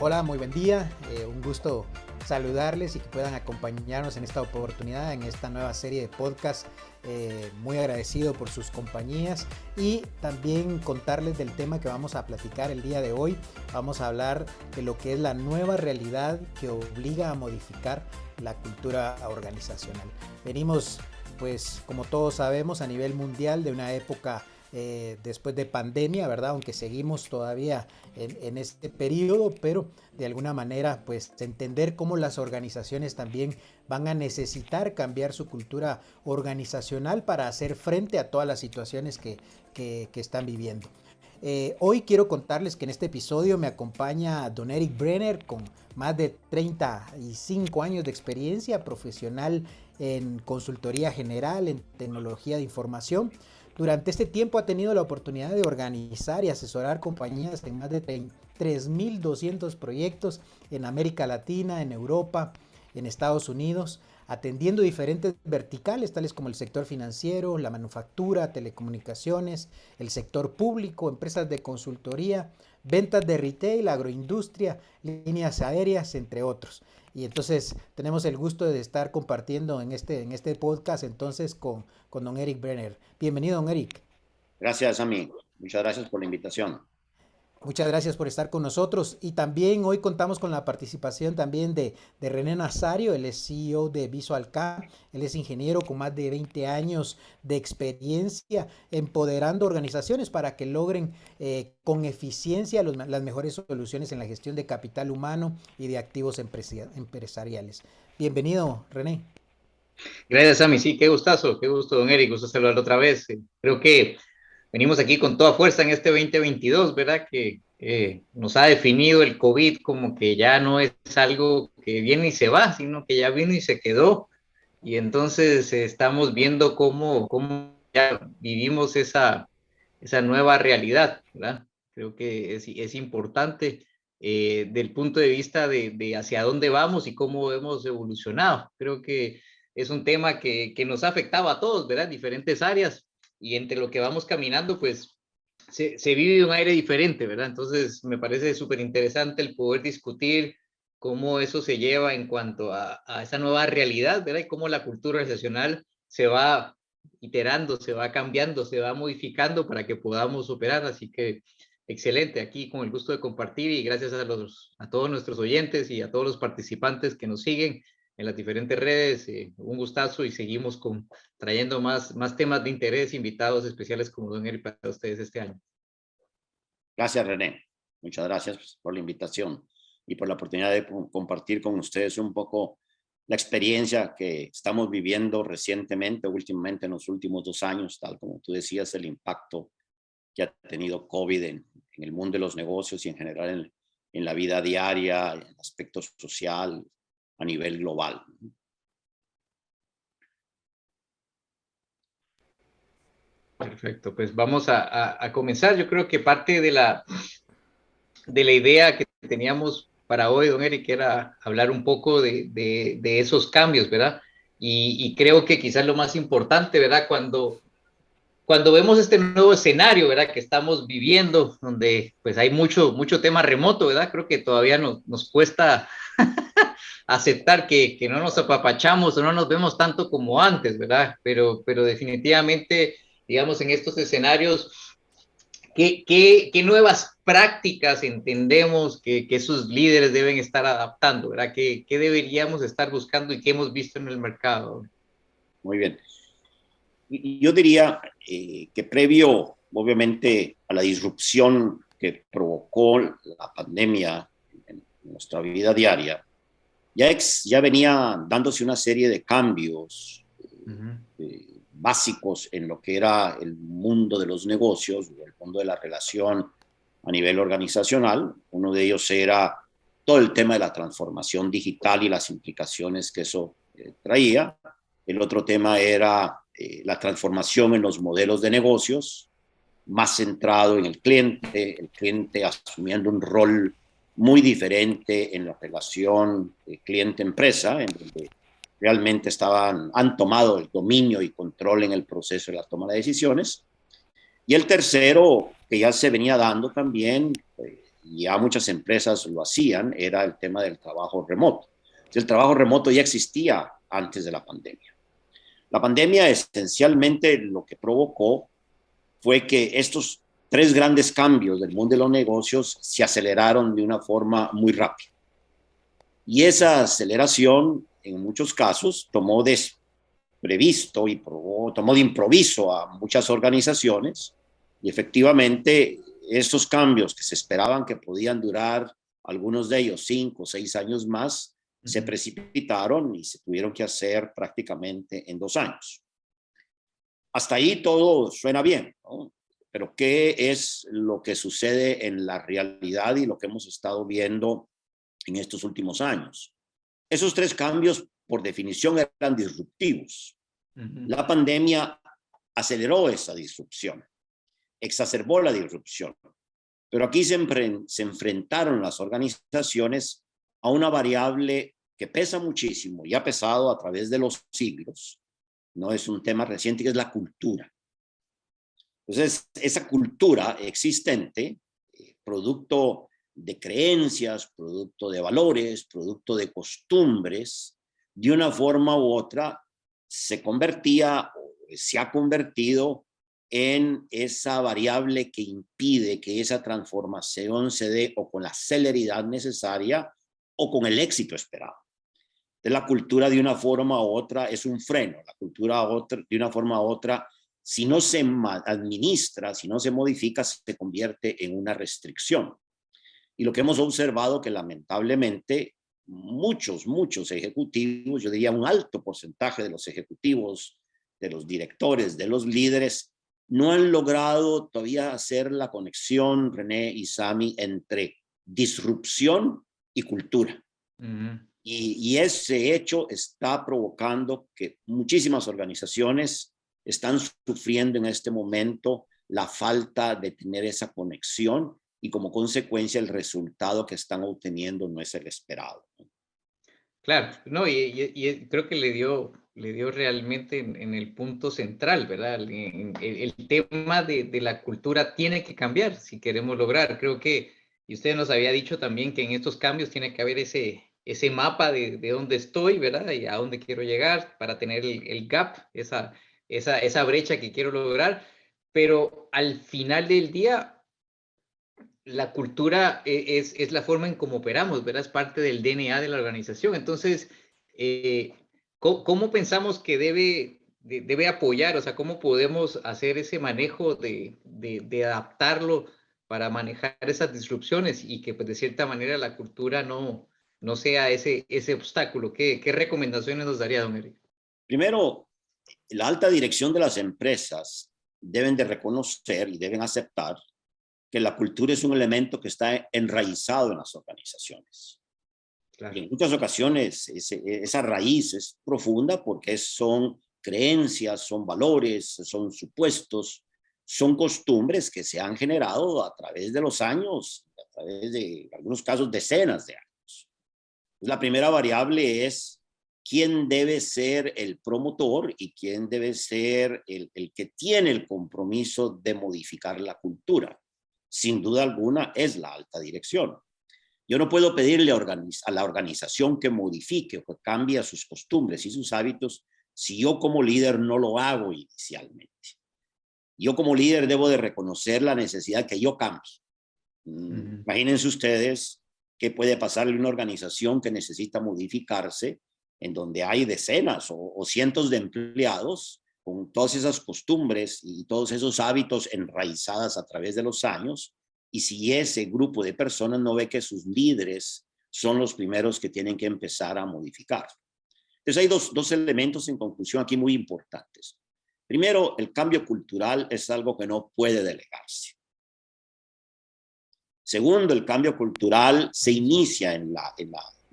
Hola, muy buen día. Un gusto saludarles y que puedan acompañarnos en esta oportunidad, en esta nueva serie de podcast. Muy agradecido por sus compañías y también contarles del tema que vamos a platicar el día de hoy. Vamos a hablar de lo que es la nueva realidad que obliga a modificar la cultura organizacional. Venimos, pues, como todos sabemos, a nivel mundial de una época después de pandemia, ¿verdad? Aunque seguimos todavía en este periodo, pero de alguna manera, pues, entender cómo las organizaciones también van a necesitar cambiar su cultura organizacional para hacer frente a todas las situaciones que están viviendo. Hoy quiero contarles que en este episodio me acompaña don Eric Brenner con más de 35 años de experiencia profesional en consultoría general, en tecnología de información. Durante este tiempo ha tenido la oportunidad de organizar y asesorar compañías en más de 3.200 proyectos en América Latina, en Europa, en Estados Unidos, atendiendo diferentes verticales tales como el sector financiero, la manufactura, telecomunicaciones, el sector público, empresas de consultoría, ventas de retail, agroindustria, líneas aéreas, entre otros. Y entonces tenemos el gusto de estar compartiendo en este podcast entonces con don Eric Brenner. Bienvenido, don Eric. Gracias a mí. Muchas gracias por la invitación. Muchas gracias por estar con nosotros. Y también hoy contamos con la participación también de René Nazario, él es CEO de VisualCAM, él es ingeniero con más de 20 años de experiencia empoderando organizaciones para que logren con eficiencia las mejores soluciones en la gestión de capital humano y de activos empresariales. Bienvenido, René. Gracias, Sammy. Sí, qué gustazo, qué gusto, don Eric, gusto saludarlo otra vez. Creo que venimos aquí con toda fuerza en este 2022, ¿verdad? Que nos ha definido el COVID como que ya no es algo que viene y se va, sino que ya vino y se quedó. Y entonces estamos viendo cómo ya vivimos esa nueva realidad, ¿verdad? Creo que es importante del punto de vista de hacia dónde vamos y cómo hemos evolucionado. Creo que es un tema que nos ha afectado a todos, ¿verdad? En diferentes áreas y entre lo que vamos caminando, pues se vive un aire diferente, ¿verdad? Entonces me parece súper interesante el poder discutir cómo eso se lleva en cuanto a esa nueva realidad, ¿verdad? Y cómo la cultura organizacional se va iterando, se va cambiando, se va modificando para que podamos operar. Así que excelente, aquí con el gusto de compartir y gracias a todos nuestros oyentes y a todos los participantes que nos siguen en las diferentes redes. Un gustazo y seguimos trayendo más temas de interés, invitados especiales como don Eric para ustedes este año. Gracias, René. Muchas gracias por la invitación y por la oportunidad de compartir con ustedes un poco la experiencia que estamos viviendo recientemente, últimamente en los últimos 2 años, tal como tú decías, el impacto que ha tenido COVID en el mundo de los negocios y en general en la vida diaria, en el aspecto social, a nivel global. Perfecto, pues vamos a comenzar. Yo creo que parte de la idea que teníamos para hoy, don Eric, era hablar un poco de esos cambios, ¿verdad? Y creo que quizás lo más importante, ¿verdad? Cuando vemos este nuevo escenario, ¿verdad? Que estamos viviendo, donde pues hay mucho tema remoto, ¿verdad? Creo que todavía nos cuesta aceptar que no nos apapachamos o no nos vemos tanto como antes, ¿verdad? Pero definitivamente, digamos, en estos escenarios, ¿qué nuevas prácticas entendemos que esos líderes deben estar adaptando, ¿verdad? ¿Qué deberíamos estar buscando y qué hemos visto en el mercado? Muy bien. Y yo diría que previo, obviamente, a la disrupción que provocó la pandemia en nuestra vida diaria, ya venía dándose una serie de cambios básicos en lo que era el mundo de los negocios, el mundo de la relación a nivel organizacional. Uno de ellos era todo el tema de la transformación digital y las implicaciones que eso traía. El otro tema era la transformación en los modelos de negocios, más centrado en el cliente asumiendo un rol muy diferente en la relación cliente-empresa, en donde realmente han tomado el dominio y control en el proceso de la toma de decisiones. Y el tercero, que ya se venía dando también, y ya muchas empresas lo hacían, era el tema del trabajo remoto. El trabajo remoto ya existía antes de la pandemia. La pandemia esencialmente lo que provocó fue que estos tres grandes cambios del mundo de los negocios se aceleraron de una forma muy rápida. Y esa aceleración, en muchos casos, tomó desprevisto y tomó de improviso a muchas organizaciones. Y efectivamente, estos cambios que se esperaban que podían durar, algunos de ellos 5 o 6 años más, se precipitaron y se tuvieron que hacer prácticamente en 2 años. Hasta ahí todo suena bien, ¿no? Pero ¿qué es lo que sucede en la realidad y lo que hemos estado viendo en estos últimos años? Esos tres cambios, por definición, eran disruptivos. La pandemia aceleró esa disrupción, exacerbó la disrupción. Pero aquí se enfrentaron las organizaciones a una variable que pesa muchísimo y ha pesado a través de los siglos. No es un tema reciente, que es la cultura. Entonces, esa cultura existente, producto de creencias, producto de valores, producto de costumbres, de una forma u otra se convertía, se ha convertido en esa variable que impide que esa transformación se dé o con la celeridad necesaria o con el éxito esperado. De la cultura de una forma u otra es un freno, la cultura de una forma u otra, si no se administra, si no se modifica, se convierte en una restricción. Y lo que hemos observado que lamentablemente muchos ejecutivos, yo diría un alto porcentaje de los ejecutivos, de los directores, de los líderes, no han logrado todavía hacer la conexión, René y Sami, entre disrupción y cultura. Y ese hecho está provocando que muchísimas organizaciones están sufriendo en este momento la falta de tener esa conexión y como consecuencia el resultado que están obteniendo no es el esperado. Claro, no, y creo que le dio realmente en el punto central, ¿verdad? El tema de la cultura tiene que cambiar si queremos lograr. Creo que, y usted nos había dicho también que en estos cambios tiene que haber ese mapa de dónde estoy, ¿verdad? Y a dónde quiero llegar para tener el gap, esa brecha que quiero lograr. Pero al final del día, la cultura es la forma en cómo operamos, ¿verdad? Es parte del DNA de la organización. Entonces, ¿cómo pensamos que debe apoyar? O sea, ¿cómo podemos hacer ese manejo de adaptarlo para manejar esas disrupciones y que, pues, de cierta manera la cultura no sea ese obstáculo? ¿Qué recomendaciones nos daría, don Eric? Primero, la alta dirección de las empresas deben de reconocer y deben aceptar que la cultura es un elemento que está enraizado en las organizaciones. Claro. Y en muchas ocasiones esa raíz es profunda porque son creencias, son valores, son supuestos, son costumbres que se han generado a través de los años, a través de, en algunos casos, decenas de años. La primera variable es quién debe ser el promotor y quién debe ser el que tiene el compromiso de modificar la cultura. Sin duda alguna es la alta dirección. Yo no puedo pedirle a la organización que modifique o que cambie sus costumbres y sus hábitos si yo como líder no lo hago inicialmente. Yo como líder debo de reconocer la necesidad que yo cambie. Imagínense ustedes qué puede pasar en una organización que necesita modificarse, en donde hay decenas o cientos de empleados con todas esas costumbres y todos esos hábitos enraizadas a través de los años, y si ese grupo de personas no ve que sus líderes son los primeros que tienen que empezar a modificar. Entonces hay dos elementos en conclusión aquí muy importantes. Primero, el cambio cultural es algo que no puede delegarse. Segundo, el cambio cultural se inicia en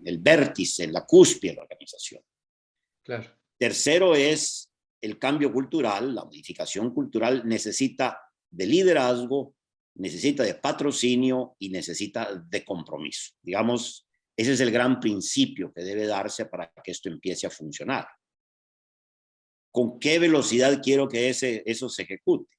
el vértice, en la cúspide de la organización. Claro. Tercero es el cambio cultural, la modificación cultural necesita de liderazgo, necesita de patrocinio y necesita de compromiso. Digamos, ese es el gran principio que debe darse para que esto empiece a funcionar. ¿Con qué velocidad quiero que eso se ejecute?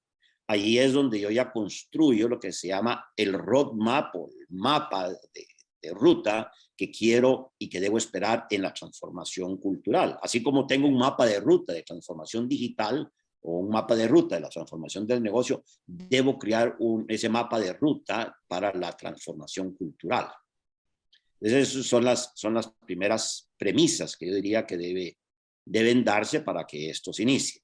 ahí es donde yo ya construyo lo que se llama el roadmap o el mapa de ruta que quiero y que debo esperar en la transformación cultural. Así como tengo un mapa de ruta de transformación digital o un mapa de ruta de la transformación del negocio, debo crear ese mapa de ruta para la transformación cultural. Entonces, esas son las primeras premisas que yo diría que deben darse para que esto se inicie.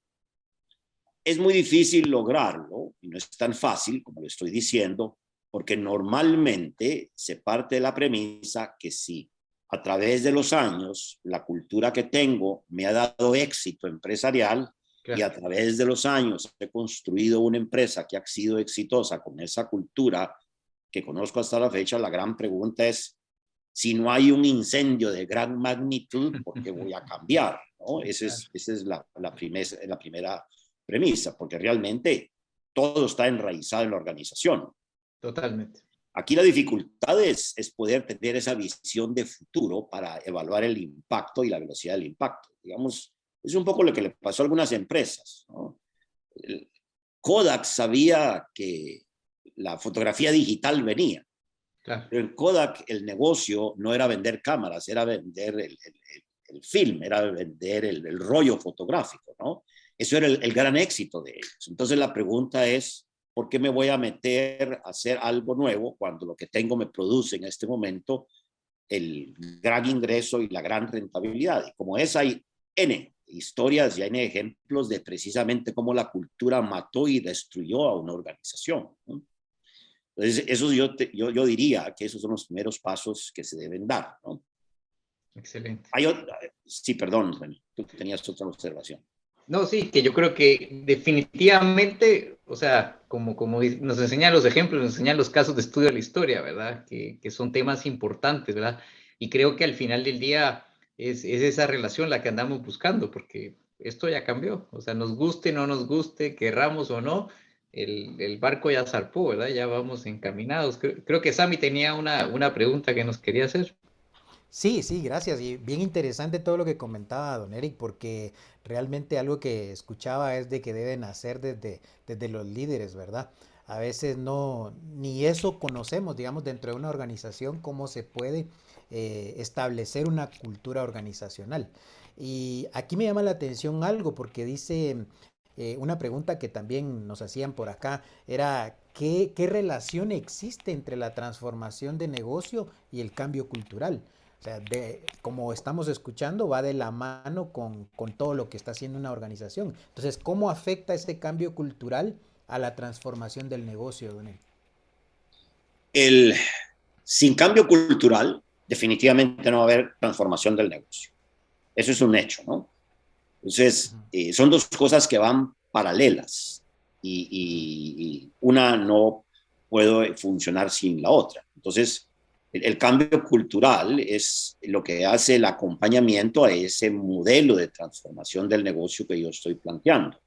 Es muy difícil lograrlo y no es tan fácil como lo estoy diciendo, porque normalmente se parte de la premisa que si a través de los años la cultura que tengo me ha dado éxito empresarial, claro, y a través de los años he construido una empresa que ha sido exitosa con esa cultura que conozco hasta la fecha, la gran pregunta es, si no hay un incendio de gran magnitud, ¿por qué voy a cambiar? ¿No? Esa es la primera premisa, porque realmente todo está enraizado en la organización. Totalmente. Aquí la dificultad es poder tener esa visión de futuro para evaluar el impacto y la velocidad del impacto. Digamos, es un poco lo que le pasó a algunas empresas, ¿no? Kodak sabía que la fotografía digital venía. Claro. Pero en Kodak el negocio no era vender cámaras, era vender el film, era vender el rollo fotográfico, ¿no? Eso era el gran éxito de ellos. Entonces la pregunta es, ¿por qué me voy a meter a hacer algo nuevo cuando lo que tengo me produce en este momento el gran ingreso y la gran rentabilidad? Y como es, hay N historias y N ejemplos de precisamente cómo la cultura mató y destruyó a una organización, ¿no? Entonces, eso yo diría que esos son los primeros pasos que se deben dar, ¿no? Excelente. Sí, perdón, Reni, tú tenías otra observación. No, sí, que yo creo que definitivamente, o sea, como nos enseñan los ejemplos, nos enseñan los casos de estudio de la historia, ¿verdad? Que son temas importantes, ¿verdad? Y creo que al final del día es esa relación la que andamos buscando, porque esto ya cambió, o sea, nos guste, no nos guste, querramos o no, el barco ya zarpó, ¿verdad? Ya vamos encaminados. Creo que Sammy tenía una pregunta que nos quería hacer. Sí, sí, gracias. Y bien interesante todo lo que comentaba don Eric, porque realmente algo que escuchaba es de que deben hacer desde los líderes, ¿verdad? A veces no, ni eso conocemos, digamos, dentro de una organización, cómo se puede establecer una cultura organizacional. Y aquí me llama la atención algo, porque dice una pregunta que también nos hacían por acá, era ¿qué relación existe entre la transformación de negocio y el cambio cultural? O sea, como estamos escuchando, va de la mano con todo lo que está haciendo una organización. Entonces, ¿cómo afecta este cambio cultural a la transformación del negocio, don Eric? Sin cambio cultural, definitivamente no va a haber transformación del negocio. Eso es un hecho, ¿no? Entonces, son dos cosas que van paralelas y una no puede funcionar sin la otra. Entonces, el cambio cultural es lo que hace el acompañamiento a ese modelo de transformación del negocio que yo estoy planteando.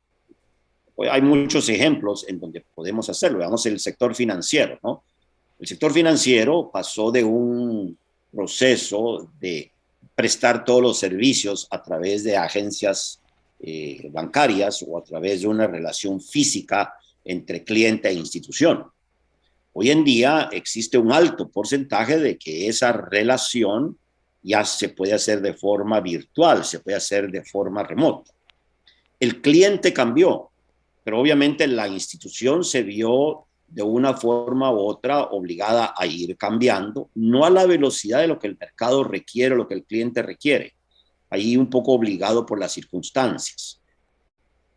Hay muchos ejemplos en donde podemos hacerlo. Veamos el sector financiero, ¿no? El sector financiero pasó de un proceso de prestar todos los servicios a través de agencias bancarias o a través de una relación física entre cliente e institución. Hoy en día existe un alto porcentaje de que esa relación ya se puede hacer de forma virtual, se puede hacer de forma remota. El cliente cambió, pero obviamente la institución se vio de una forma u otra obligada a ir cambiando, no a la velocidad de lo que el mercado requiere, lo que el cliente requiere, ahí un poco obligado por las circunstancias.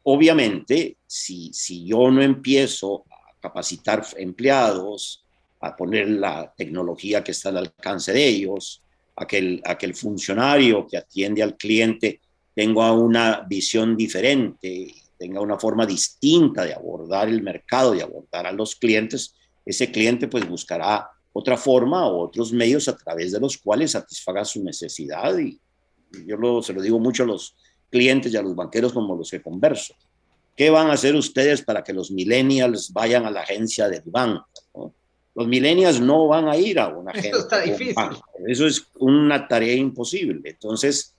Obviamente, si yo no empiezo a capacitar empleados, a poner la tecnología que está al alcance de ellos, a que el funcionario que atiende al cliente tenga una visión diferente, tenga una forma distinta de abordar el mercado, de abordar a los clientes, ese cliente pues buscará otra forma o otros medios a través de los cuales satisfaga su necesidad. Y yo se lo digo mucho a los clientes y a los banqueros como los que converso. ¿Qué van a hacer ustedes para que los millennials vayan a la agencia del banco, ¿no? Los millennials no van a ir a una agencia. Eso está difícil. Eso es una tarea imposible. Entonces,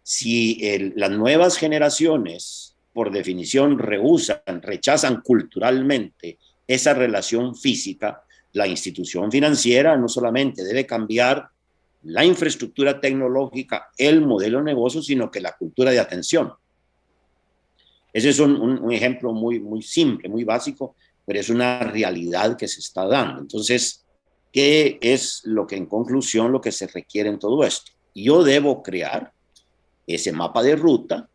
si las nuevas generaciones por definición, rechazan culturalmente esa relación física, la institución financiera no solamente debe cambiar la infraestructura tecnológica, el modelo de negocio, sino que la cultura de atención. Ese es un ejemplo muy simple, muy básico, pero es una realidad que se está dando. Entonces, ¿qué es lo que en conclusión lo que se requiere en todo esto? Yo debo crear ese mapa de ruta,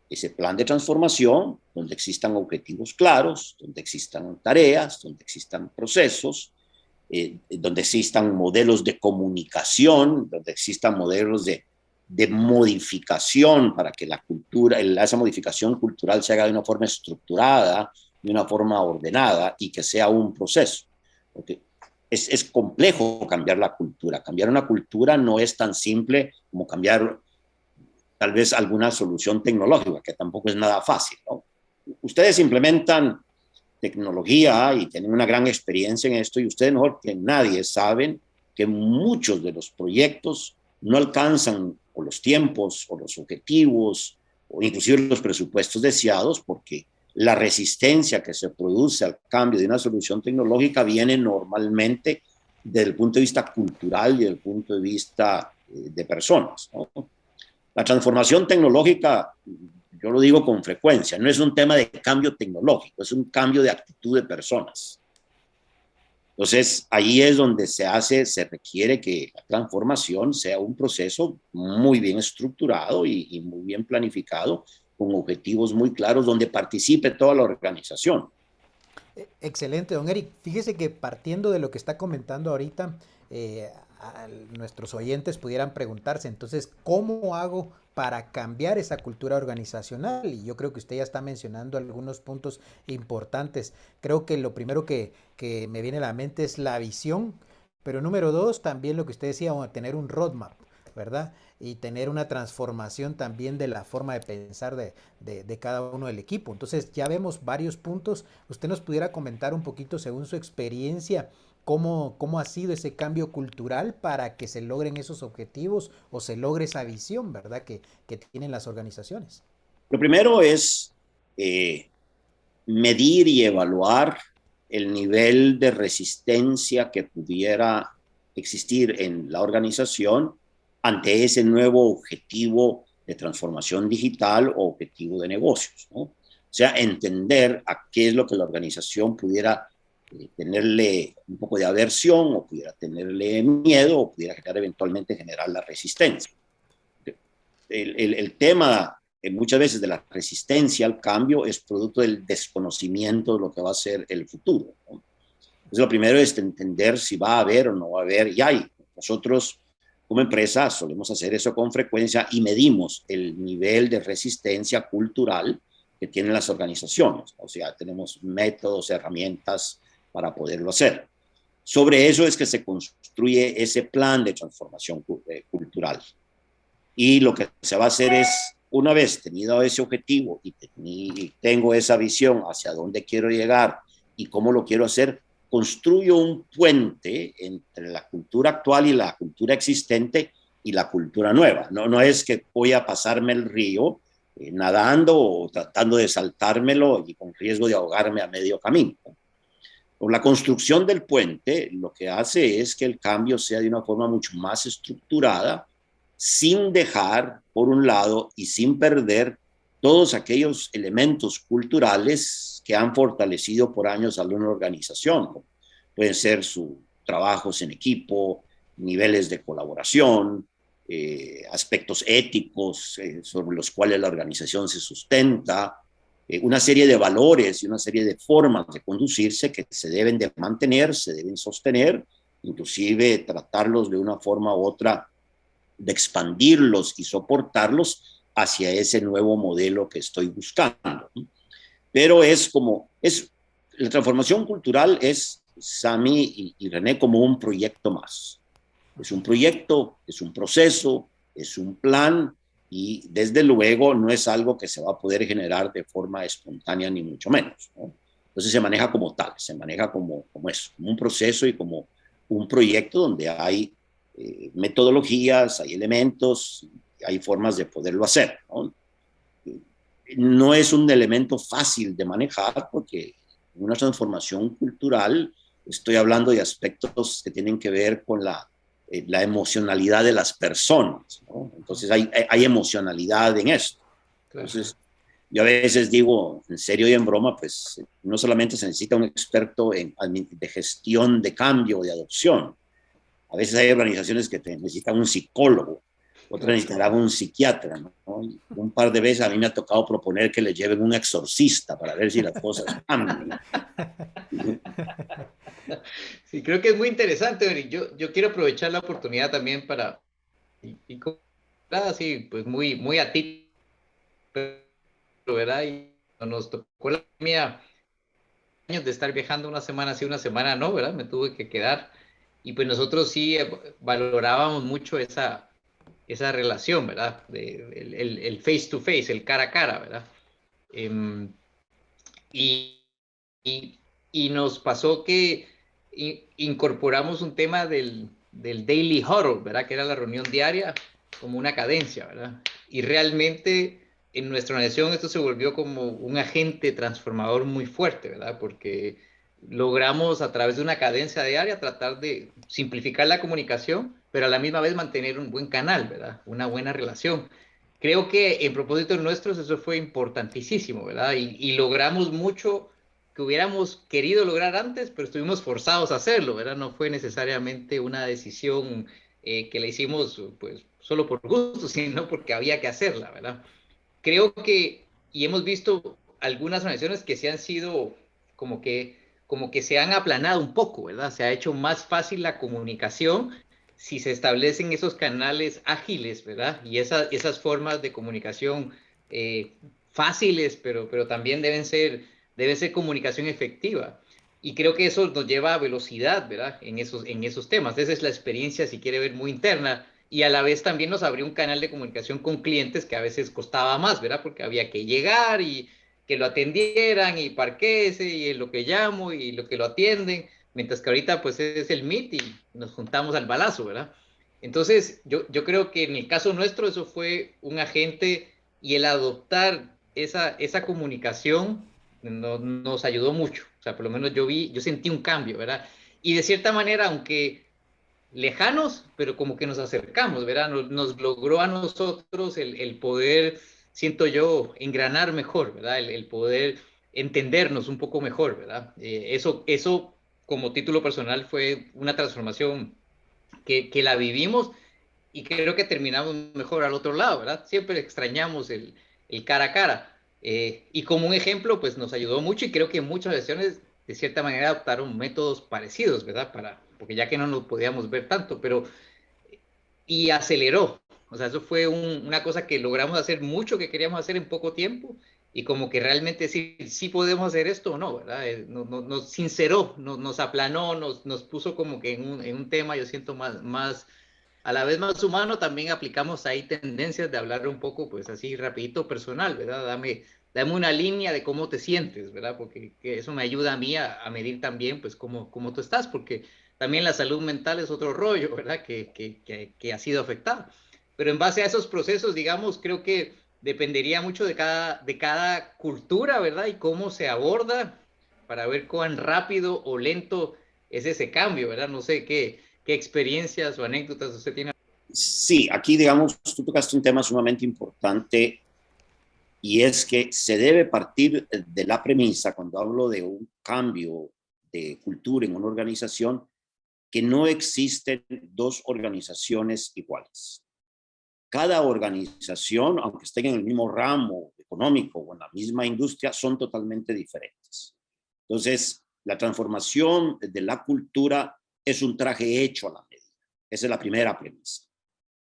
ese plan de transformación, donde existan objetivos claros, donde existan tareas, donde existan procesos, donde existan modelos de comunicación, donde existan modelos de modificación para que la cultura, esa modificación cultural se haga de una forma estructurada, de una forma ordenada y que sea un proceso. Porque es complejo cambiar la cultura. Cambiar una cultura no es tan simple como cambiar tal vez alguna solución tecnológica, que tampoco es nada fácil, ¿no? Ustedes implementan tecnología y tienen una gran experiencia en esto y ustedes mejor que nadie saben que muchos de los proyectos no alcanzan o los tiempos o los objetivos o inclusive los presupuestos deseados porque la resistencia que se produce al cambio de una solución tecnológica viene normalmente desde el punto de vista cultural y desde el punto de vista de personas, ¿no? La transformación tecnológica, yo lo digo con frecuencia, no es un tema de cambio tecnológico, es un cambio de actitud de personas. Entonces, ahí es donde se requiere que la transformación sea un proceso muy bien estructurado y muy bien planificado, con objetivos muy claros, donde participe toda la organización. Excelente, don Eric. Fíjese que partiendo de lo que está comentando ahorita, nuestros oyentes pudieran preguntarse, entonces, ¿cómo hago para cambiar esa cultura organizacional? Y yo creo que usted ya está mencionando algunos puntos importantes. Creo que lo primero que me viene a la mente es la visión, pero número dos, también lo que usted decía, bueno, tener un roadmap, ¿verdad? Y tener una transformación también de la forma de pensar de cada uno del equipo. Entonces ya vemos varios puntos. ¿Usted nos pudiera comentar un poquito, según su experiencia, cómo ha sido ese cambio cultural para que se logren esos objetivos o se logre esa visión, ¿verdad? Que tienen las organizaciones? Lo primero es medir y evaluar el nivel de resistencia que pudiera existir en la organización ante ese nuevo objetivo de transformación digital o objetivo de negocios, ¿no? O sea, entender a qué es lo que la organización pudiera tenerle un poco de aversión o pudiera tenerle miedo o pudiera eventualmente generar la resistencia. El tema muchas veces de la resistencia al cambio es producto del desconocimiento de lo que va a ser el futuro, ¿no? Entonces, lo primero es entender si va a haber o no va a haber, y hay. Nosotros, como empresa, solemos hacer eso con frecuencia y medimos el nivel de resistencia cultural que tienen las organizaciones. O sea, tenemos métodos, herramientas para poderlo hacer. Sobre eso es que se construye ese plan de transformación cultural. Y lo que se va a hacer es, una vez tenido ese objetivo y tengo esa visión hacia dónde quiero llegar y cómo lo quiero hacer, construyo un puente entre la cultura actual y la cultura existente y la cultura nueva. No es que voy a pasarme el río nadando o tratando de saltármelo y con riesgo de ahogarme a medio camino. Por la construcción del puente, lo que hace es que el cambio sea de una forma mucho más estructurada, sin dejar, por un lado, y sin perder todos aquellos elementos culturales que han fortalecido por años a una organización. Pueden ser sus trabajos en equipo, niveles de colaboración, aspectos éticos sobre los cuales la organización se sustenta, una serie de valores y una serie de formas de conducirse que se deben de mantener, se deben sostener, inclusive tratarlos de una forma u otra, de expandirlos y soportarlos hacia ese nuevo modelo que estoy buscando. Pero la transformación cultural es, Sami y René, como un proyecto más. Es un proyecto, es un proceso, es un plan y desde luego no es algo que se va a poder generar de forma espontánea ni mucho menos, ¿no? Entonces se maneja como tal, se maneja como eso, como un proceso y como un proyecto donde hay metodologías, hay elementos, hay formas de poderlo hacer, ¿no? no es un elemento fácil de manejar porque una transformación cultural, estoy hablando de aspectos que tienen que ver con la emocionalidad de las personas, ¿no? Entonces hay emocionalidad en esto. Claro. Entonces, yo a veces digo, en serio y en broma, pues no solamente se necesita un experto de gestión de cambio, de adopción. A veces hay organizaciones que necesitan un psicólogo, otras necesitarán un psiquiatra, ¿no? Y un par de veces a mí me ha tocado proponer que le lleven un exorcista para ver si las cosas cambian. Sí, creo que es muy interesante, Eric. Yo quiero aprovechar la oportunidad también para, y así, pues muy atípico, ¿verdad? Y nos tocó la pandemia, años de estar viajando una semana sí, una semana no, ¿verdad? Me tuve que quedar. Y pues nosotros sí valorábamos mucho esa relación, ¿verdad? El face to face, el cara a cara, ¿verdad? Em, y, y, y nos pasó que incorporamos un tema del daily huddle, ¿verdad? Que era la reunión diaria como una cadencia, ¿verdad? Y realmente en nuestra organización esto se volvió como un agente transformador muy fuerte, ¿verdad? Porque logramos a través de una cadencia diaria tratar de simplificar la comunicación, pero a la misma vez mantener un buen canal, ¿verdad? Una buena relación. Creo que en propósitos nuestros eso fue importantísimo, ¿verdad? Y logramos mucho que hubiéramos querido lograr antes, pero estuvimos forzados a hacerlo, ¿verdad? No fue necesariamente una decisión que la hicimos pues solo por gusto, sino porque había que hacerla, ¿verdad? Creo que, y hemos visto algunas organizaciones que se han sido como que, como que se han aplanado un poco, ¿verdad? Se ha hecho más fácil la comunicación si se establecen esos canales ágiles, ¿verdad? Y esas formas de comunicación eh, fáciles, pero también debe ser comunicación efectiva. Y creo que eso nos lleva a velocidad, ¿verdad? En esos temas. Esa es la experiencia, si quiere ver, muy interna y a la vez también nos abrió un canal de comunicación con clientes que a veces costaba más, ¿verdad? Porque había que llegar y que lo atendieran y parquese y en lo que llamo y lo que lo atienden, mientras que ahorita pues es el Meet y nos juntamos al balazo, ¿verdad? Entonces yo creo que en el caso nuestro eso fue un agente y el adoptar esa comunicación nos ayudó mucho, o sea, por lo menos yo sentí un cambio, ¿verdad? Y de cierta manera, aunque lejanos, pero como que nos acercamos, ¿verdad? Nos logró a nosotros el poder, siento yo, engranar mejor, ¿verdad? El poder entendernos un poco mejor, ¿verdad? Eso como título personal fue una transformación que la vivimos y creo que terminamos mejor al otro lado, ¿verdad? Siempre extrañamos el cara a cara. Y como un ejemplo, pues nos ayudó mucho y creo que muchas versiones de cierta manera adoptaron métodos parecidos, ¿verdad? Porque ya que no nos podíamos ver tanto, pero y aceleró. O sea, eso fue una cosa que logramos hacer mucho que queríamos hacer en poco tiempo y como que realmente sí podemos hacer esto o no, ¿verdad? Nos sinceró, nos aplanó, nos puso como que en un tema, yo siento más a la vez más humano, también aplicamos ahí tendencias de hablar un poco, pues así rapidito personal, ¿verdad? Dame una línea de cómo te sientes, ¿verdad? Porque que eso me ayuda a mí a medir también, pues, cómo tú estás, porque también la salud mental es otro rollo, ¿verdad? Que ha sido afectada. Pero en base a esos procesos, digamos, creo que dependería mucho de cada cultura, ¿verdad? Y cómo se aborda para ver cuán rápido o lento es ese cambio, ¿verdad? No sé qué experiencias o anécdotas usted tiene. Sí, aquí, digamos, tú tocaste un tema sumamente importante y es que se debe partir de la premisa, cuando hablo de un cambio de cultura en una organización, que no existen dos organizaciones iguales. Cada organización, aunque estén en el mismo ramo económico o en la misma industria, son totalmente diferentes. Entonces, la transformación de la cultura es un traje hecho a la medida. Esa es la primera premisa.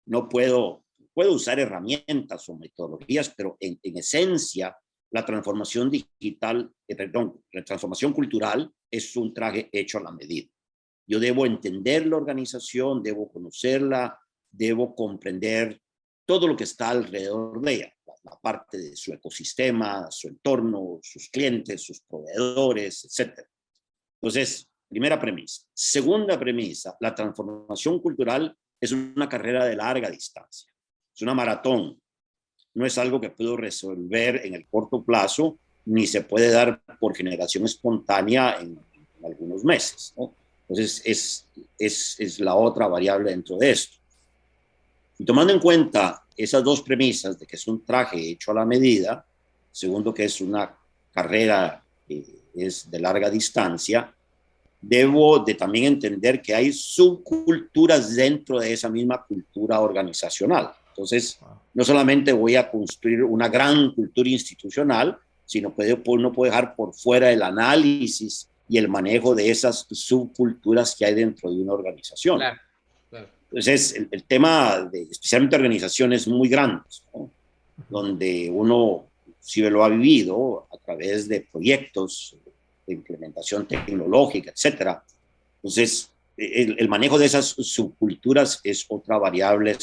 No puedo usar herramientas o metodologías, pero en esencia, la transformación digital, la transformación cultural es un traje hecho a la medida. Yo debo entender la organización, debo conocerla, debo comprender todo lo que está alrededor de ella, la parte de su ecosistema, su entorno, sus clientes, sus proveedores, etc. Entonces, primera premisa. Segunda premisa, la transformación cultural es una carrera de larga distancia, es una maratón. no es algo que puedo resolver en el corto plazo, ni se puede dar por generación espontánea en algunos meses, ¿no? Entonces, es la otra variable dentro de esto. Y tomando en cuenta esas dos premisas de que es un traje hecho a la medida, segundo que es una carrera que es de larga distancia, debo de también entender que hay subculturas dentro de esa misma cultura organizacional. Entonces, no solamente voy a construir una gran cultura institucional, sino uno puede dejar por fuera el análisis y el manejo de esas subculturas que hay dentro de una organización. Claro, claro. Entonces, el tema de especialmente organizaciones muy grandes, ¿no? Donde uno sí lo ha vivido a través de proyectos de implementación tecnológica, etcétera. Entonces, el manejo de esas subculturas es otra variable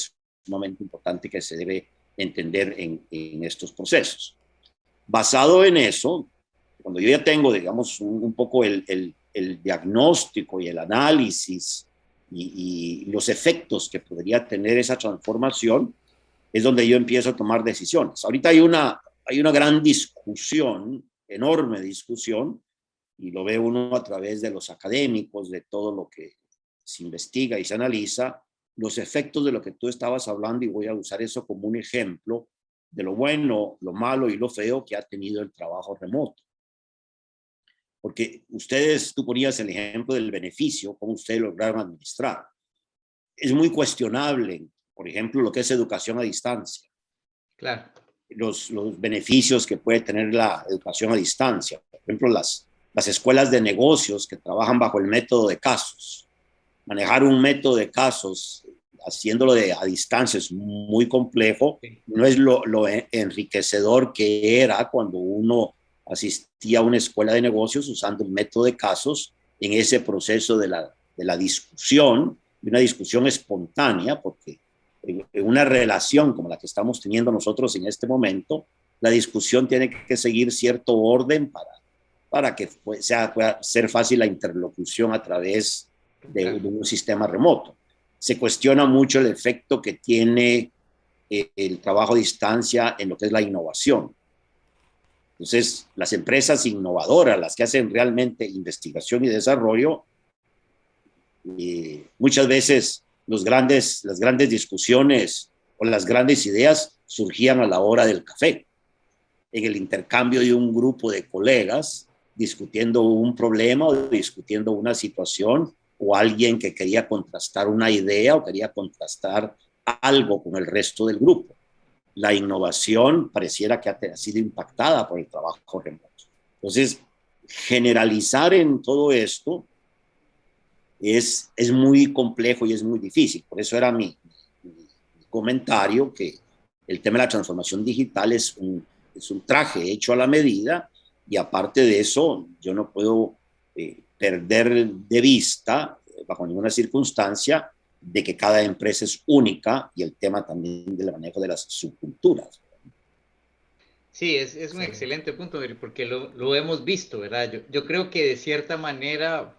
sumamente importante que se debe entender en estos procesos. Basado en eso, cuando yo ya tengo, digamos, un poco el diagnóstico y el análisis y los efectos que podría tener esa transformación, es donde yo empiezo a tomar decisiones. Ahorita hay una gran discusión, enorme discusión, y lo ve uno a través de los académicos, de todo lo que se investiga y se analiza, los efectos de lo que tú estabas hablando, y voy a usar eso como un ejemplo de lo bueno, lo malo y lo feo que ha tenido el trabajo remoto. Porque tú ponías el ejemplo del beneficio, cómo ustedes lograron administrar. Es muy cuestionable, por ejemplo, lo que es educación a distancia. Claro. Los beneficios que puede tener la educación a distancia. Por ejemplo, las escuelas de negocios que trabajan bajo el método de casos. Manejar un método de casos haciéndolo a distancia es muy complejo. No es lo enriquecedor que era cuando uno asistía a una escuela de negocios usando el método de casos en ese proceso de la discusión, de una discusión espontánea, porque en una relación como la que estamos teniendo nosotros en este momento, la discusión tiene que seguir cierto orden para que pueda ser fácil la interlocución a través de un sistema remoto. Se cuestiona mucho el efecto que tiene el trabajo a distancia en lo que es la innovación. Entonces, las empresas innovadoras, las que hacen realmente investigación y desarrollo, muchas veces las grandes discusiones o las grandes ideas surgían a la hora del café, en el intercambio de un grupo de colegas discutiendo un problema o discutiendo una situación, o alguien que quería contrastar una idea o quería contrastar algo con el resto del grupo. La innovación pareciera que ha sido impactada por el trabajo remoto. Entonces, generalizar en todo esto es muy complejo y es muy difícil. Por eso era mi comentario que el tema de la transformación digital es un traje hecho a la medida, y aparte de eso, yo no puedo perder de vista, bajo ninguna circunstancia, de que cada empresa es única, y el tema también del manejo de las subculturas. Sí, es un excelente punto, porque lo hemos visto, ¿verdad? Yo creo que de cierta manera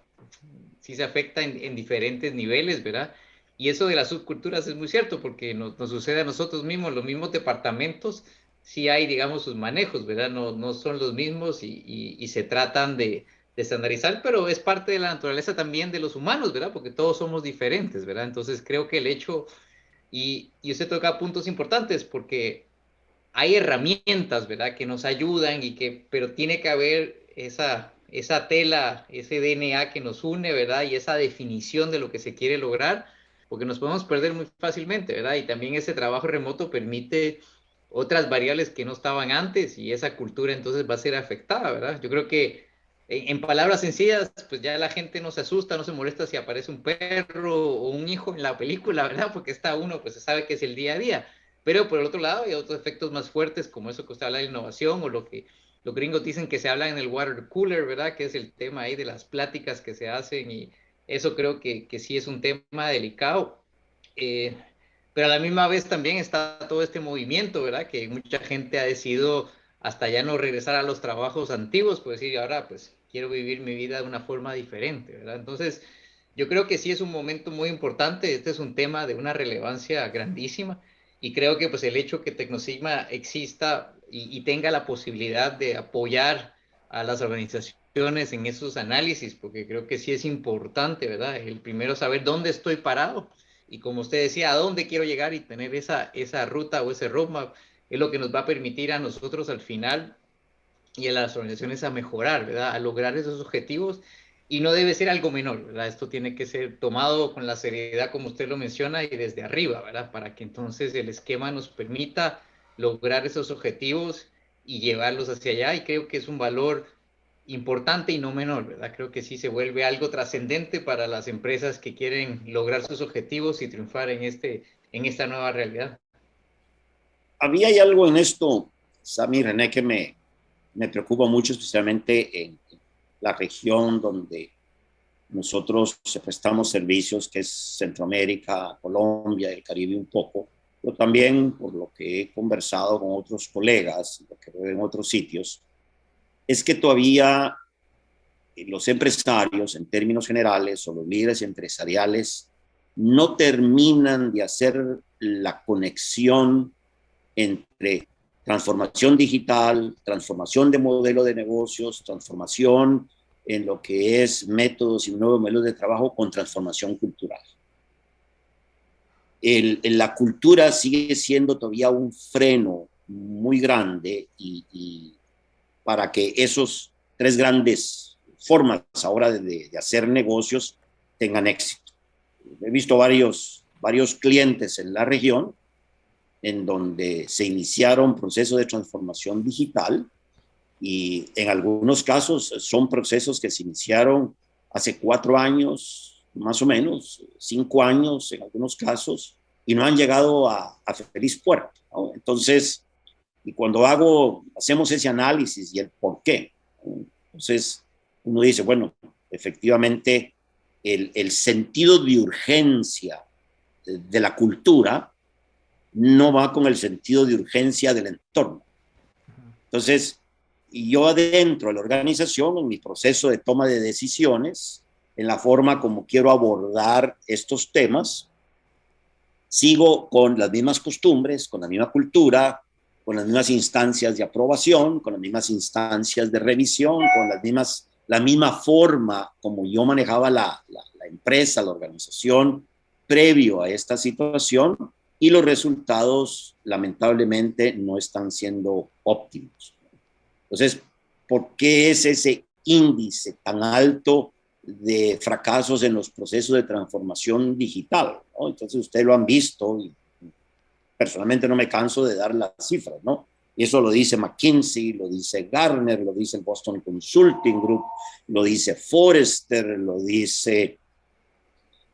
sí se afecta en diferentes niveles, ¿verdad? Y eso de las subculturas es muy cierto, porque nos sucede a nosotros mismos, los mismos departamentos, sí hay, digamos, sus manejos, ¿verdad? No son los mismos y se tratan de estandarizar, pero es parte de la naturaleza también de los humanos, ¿verdad? Porque todos somos diferentes, ¿verdad? Entonces creo que el hecho, y usted toca puntos importantes, porque hay herramientas, ¿verdad? Que nos ayudan pero tiene que haber esa tela, ese DNA que nos une, ¿verdad? Y esa definición de lo que se quiere lograr, porque nos podemos perder muy fácilmente, ¿verdad? Y también ese trabajo remoto permite otras variables que no estaban antes, y esa cultura entonces va a ser afectada, ¿verdad? Yo creo que en palabras sencillas, pues ya la gente no se asusta, no se molesta si aparece un perro o un hijo en la película, ¿verdad? Porque está uno, pues se sabe que es el día a día. Pero por el otro lado hay otros efectos más fuertes, como eso que usted habla de innovación, o lo que los gringos dicen que se habla en el water cooler, ¿verdad? Que es el tema ahí de las pláticas que se hacen, y eso creo que sí es un tema delicado. Eh, pero a la misma vez también está todo este movimiento, ¿verdad? Que mucha gente ha decidido hasta ya no regresar a los trabajos antiguos, pues decir, ahora pues quiero vivir mi vida de una forma diferente, ¿verdad? Entonces, yo creo que sí es un momento muy importante, este es un tema de una relevancia grandísima, y creo que pues el hecho que Tecnosigma exista y tenga la posibilidad de apoyar a las organizaciones en esos análisis, porque creo que sí es importante, ¿verdad? El primero saber dónde estoy parado y como usted decía, a dónde quiero llegar y tener esa ruta o ese roadmap es lo que nos va a permitir a nosotros al final y a las organizaciones a mejorar, ¿verdad? A lograr esos objetivos y no debe ser algo menor, ¿verdad? Esto tiene que ser tomado con la seriedad como usted lo menciona y desde arriba, ¿verdad? Para que entonces el esquema nos permita lograr esos objetivos y llevarlos hacia allá y creo que es un valor importante y no menor, ¿verdad? Creo que sí se vuelve algo trascendente para las empresas que quieren lograr sus objetivos y triunfar en esta nueva realidad. A mí hay algo en esto, Sammy, René, que me preocupa mucho, especialmente en la región donde nosotros prestamos servicios, que es Centroamérica, Colombia, el Caribe un poco, pero también por lo que he conversado con otros colegas, lo que veo en otros sitios, es que todavía los empresarios, en términos generales, o los líderes empresariales, no terminan de hacer la conexión entre transformación digital, transformación de modelo de negocios, transformación en lo que es métodos y nuevos modelos de trabajo con transformación cultural. La cultura sigue siendo todavía un freno muy grande y para que esos tres grandes formas ahora de hacer negocios tengan éxito. He visto varios clientes en la región en donde se iniciaron procesos de transformación digital y en algunos casos son procesos que se iniciaron hace 4 años, más o menos, 5 años en algunos casos, y no han llegado a feliz puerto, ¿no? Entonces, y cuando hacemos ese análisis y el por qué, ¿no? Entonces uno dice, bueno, efectivamente el sentido de urgencia de la cultura no va con el sentido de urgencia del entorno. Entonces, yo adentro de la organización, en mi proceso de toma de decisiones, en la forma como quiero abordar estos temas, sigo con las mismas costumbres, con la misma cultura, con las mismas instancias de aprobación, con las mismas instancias de revisión, con la misma forma como yo manejaba la empresa, la organización, previo a esta situación, y los resultados lamentablemente no están siendo óptimos. Entonces, ¿por qué es ese índice tan alto de fracasos en los procesos de transformación digital, ¿no? Entonces, ustedes lo han visto y personalmente no me canso de dar las cifras, ¿no? Y eso lo dice McKinsey, lo dice Gartner, lo dice el Boston Consulting Group, lo dice Forrester, lo dice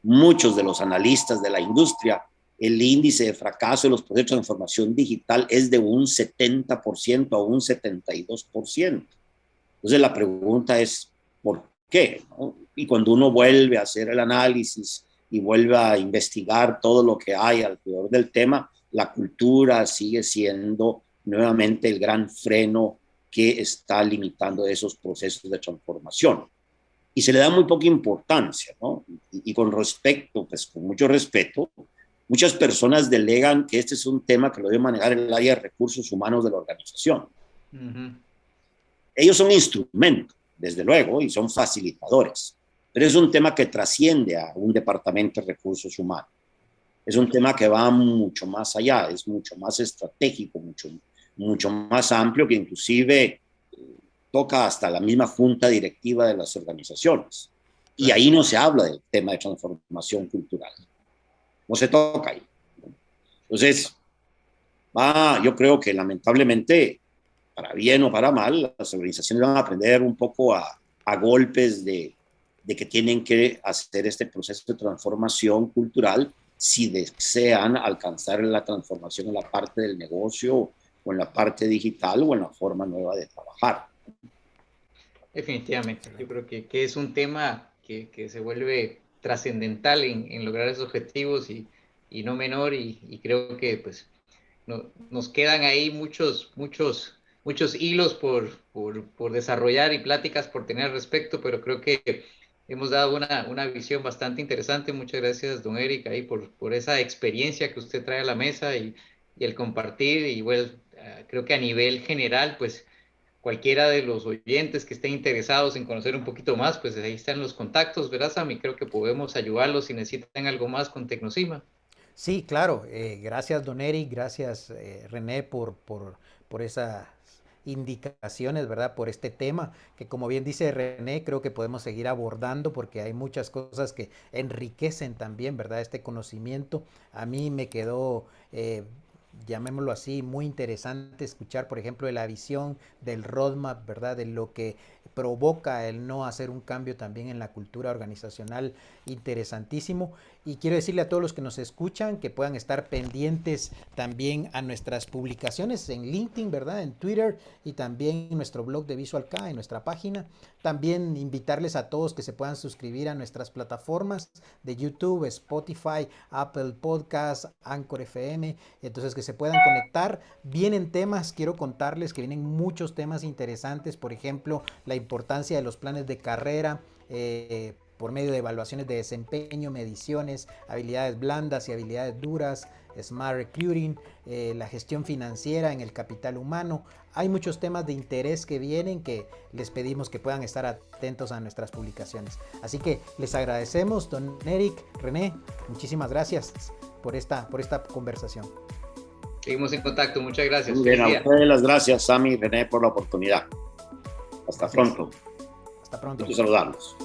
muchos de los analistas de la industria. El índice de fracaso de los procesos de transformación digital es de un 70% a un 72%. Entonces la pregunta es, ¿por qué? ¿No? Y cuando uno vuelve a hacer el análisis y vuelve a investigar todo lo que hay alrededor del tema, la cultura sigue siendo nuevamente el gran freno que está limitando esos procesos de transformación. Y se le da muy poca importancia, ¿no? Y con respecto, pues con mucho respeto, muchas personas delegan que este es un tema que lo debe manejar el área de recursos humanos de la organización. Ellos son instrumentos, desde luego, y son facilitadores, pero es un tema que trasciende a un departamento de recursos humanos. Es un tema que va mucho más allá, es mucho más estratégico, mucho más amplio, que inclusive toca hasta la misma junta directiva de las organizaciones. Y ahí no se habla del tema de transformación cultural. No se toca ahí. Entonces, yo creo que lamentablemente, para bien o para mal, las organizaciones van a aprender un poco a golpes de que tienen que hacer este proceso de transformación cultural si desean alcanzar la transformación en la parte del negocio o en la parte digital o en la forma nueva de trabajar. Definitivamente, yo creo que es un tema que se vuelve trascendental en lograr esos objetivos y no menor y creo que pues nos quedan ahí muchos hilos por desarrollar y pláticas por tener al respecto, pero creo que hemos dado una visión bastante interesante. Muchas gracias, don Eric, ahí por esa experiencia que usted trae a la mesa y y el compartir. Y bueno, creo que a nivel general, pues cualquiera de los oyentes que estén interesados en conocer un poquito más, pues ahí están los contactos, ¿verdad, Sammy? Creo que podemos ayudarlos si necesitan algo más con Tecnosima. Sí, claro. Gracias, Don Eric. Gracias, René, por esas indicaciones, ¿verdad? Por este tema, que como bien dice René, creo que podemos seguir abordando porque hay muchas cosas que enriquecen también, ¿verdad? Este conocimiento. A mí me quedó, llamémoslo así, muy interesante escuchar, por ejemplo, de la visión del roadmap, ¿verdad? De lo que provoca el no hacer un cambio también en la cultura organizacional, interesantísimo. Y quiero decirle a todos los que nos escuchan que puedan estar pendientes también a nuestras publicaciones en LinkedIn, ¿verdad? En Twitter y también en nuestro blog de Visual K, en nuestra página. También invitarles a todos que se puedan suscribir a nuestras plataformas de YouTube, Spotify, Apple Podcasts, Anchor FM. Entonces que se puedan conectar. Vienen temas, quiero contarles que vienen muchos temas interesantes. Por ejemplo, la importancia de los planes de carrera, por medio de evaluaciones de desempeño, mediciones, habilidades blandas y habilidades duras, Smart Recruiting, la gestión financiera en el capital humano. Hay muchos temas de interés que vienen que les pedimos que puedan estar atentos a nuestras publicaciones. Así que les agradecemos, don Eric, René, muchísimas gracias por esta conversación. Seguimos en contacto, muchas gracias. Muy bien, a ustedes las gracias, Sammy y René, por la oportunidad. Hasta pronto. Hasta pronto. Quiero saludarlos.